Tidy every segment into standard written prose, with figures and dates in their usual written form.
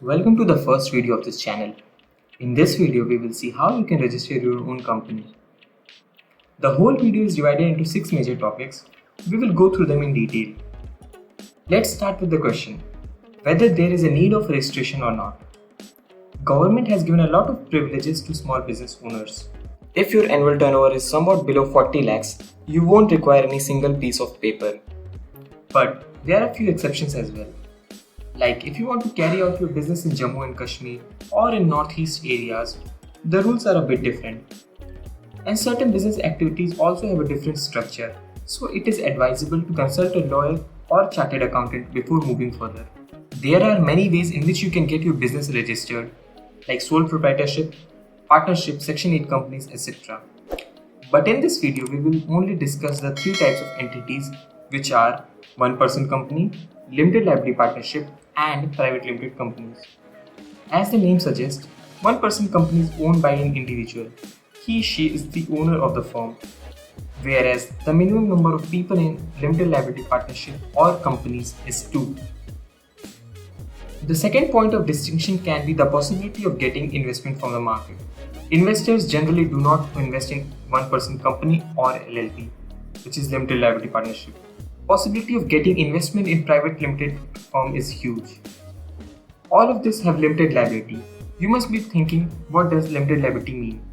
Welcome to the first video of this channel. In this video, we will see how you can register your own company. The whole video is divided into 6 major topics. We will go through them in detail. Let's start with the question, whether there is a need of registration or not. Government has given a lot of privileges to small business owners. If your annual turnover is somewhat below 40 lakhs, you won't require any single piece of paper. But there are a few exceptions as well. Like if you want to carry out your business in Jammu and Kashmir or in northeast areas, the rules are a bit different. And certain business activities also have a different structure, so it is advisable to consult a lawyer or chartered accountant before moving further. There are many ways in which you can get your business registered, like sole proprietorship, partnership, Section 8 companies, etc. But in this video, we will only discuss the 3 types of entities, which are one-person company, limited liability partnership, and private limited companies. As the name suggests, one-person company is owned by an individual. She is the owner of the firm, whereas the minimum number of people in limited liability partnership or companies is 2. The second point of distinction can be the possibility of getting investment from the market. Investors generally do not invest in one-person company or LLP, which is limited liability partnership. Possibility of getting investment in private limited firm is huge. All of this have limited liability. You must be thinking, what does limited liability mean?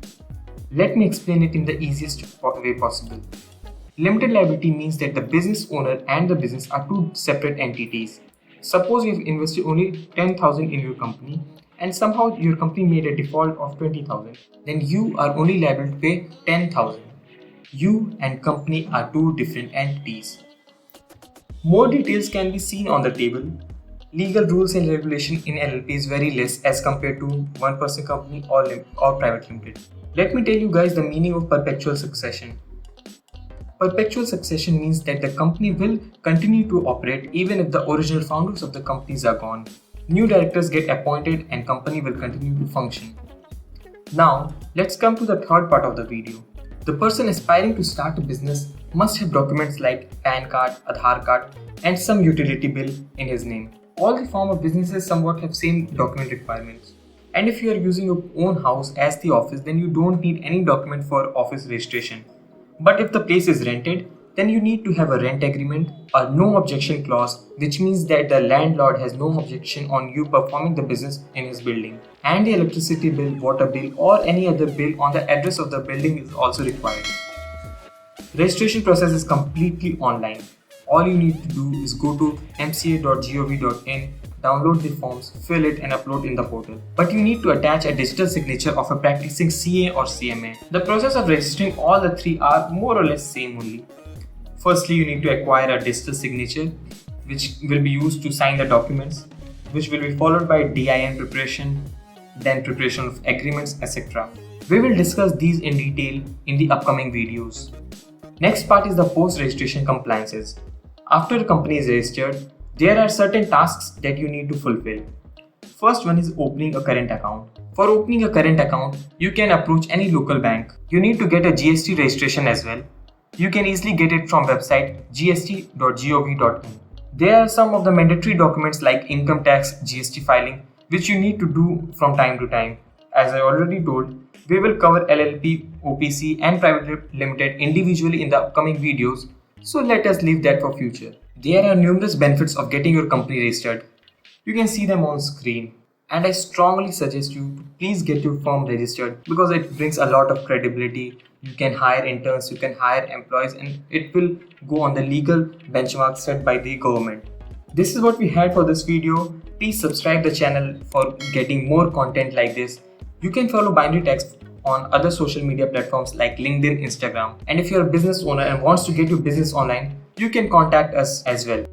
Let me explain it in the easiest way possible. Limited liability means that the business owner and the business are 2 separate entities. Suppose you have invested only 10,000 in your company and somehow your company made a default of 20,000. Then you are only liable to pay 10,000. You and company are 2 different entities. More details can be seen on the table. Legal rules and regulation in LLP is very less as compared to one-person company or private limited. Let me tell you guys the meaning of perpetual succession. Perpetual succession means that the company will continue to operate even if the original founders of the companies are gone. New directors get appointed and company will continue to function. Now, let's come to the third part of the video. The person aspiring to start a business must have documents like PAN card, Aadhaar card, and some utility bill in his name. All the form of businesses somewhat have same document requirements. And if you are using your own house as the office, then you don't need any document for office registration. But if the place is rented, then you need to have a rent agreement, a no objection clause, which means that the landlord has no objection on you performing the business in his building. And the electricity bill, water bill, or any other bill on the address of the building is also required. Registration process is completely online. All you need to do is go to mca.gov.in, download the forms, fill it and upload in the portal. But you need to attach a digital signature of a practicing CA or CMA. The process of registering all the 3 are more or less same only. Firstly, you need to acquire a digital signature which will be used to sign the documents, which will be followed by DIN preparation, then preparation of agreements, etc. We will discuss these in detail in the upcoming videos. Next part is the post-registration compliances. After a company is registered, there are certain tasks that you need to fulfill. First one is opening a current account. For opening a current account, you can approach any local bank. You need to get a GST registration as well. You can easily get it from website gst.gov.in. There are some of the mandatory documents like income tax, GST filing, which you need to do from time to time. As I already told, we will cover LLP, OPC and private limited individually in the upcoming videos, so let us leave that for future. There are numerous benefits of getting your company registered. You can see them on screen. And I strongly suggest you to please get your firm registered because it brings a lot of credibility. You can hire interns, you can hire employees, and it will go on the legal benchmarks set by the government. This is what we had for this video. Please subscribe the channel for getting more content like this. You can follow Binary Tax on other social media platforms like LinkedIn, Instagram. And if you're a business owner and wants to get your business online, you can contact us as well.